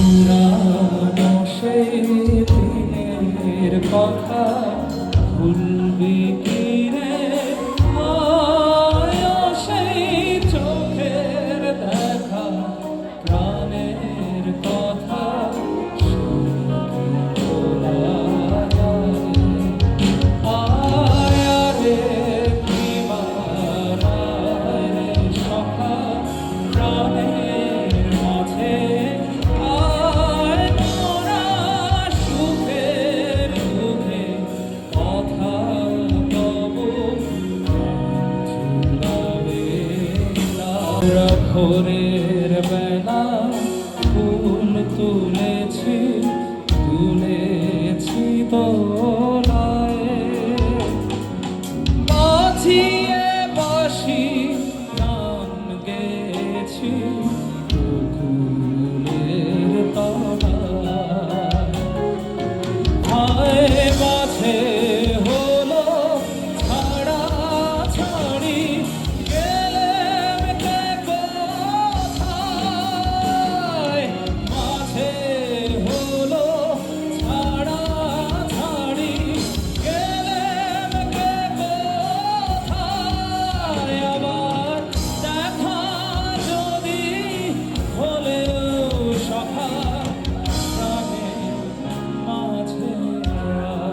পুরানো সেই দিনের কথা ভুলবি কি রে? সেই চোখের দেখা প্রাণের কথা ভোরের বেলা ফুল তুলেছি তো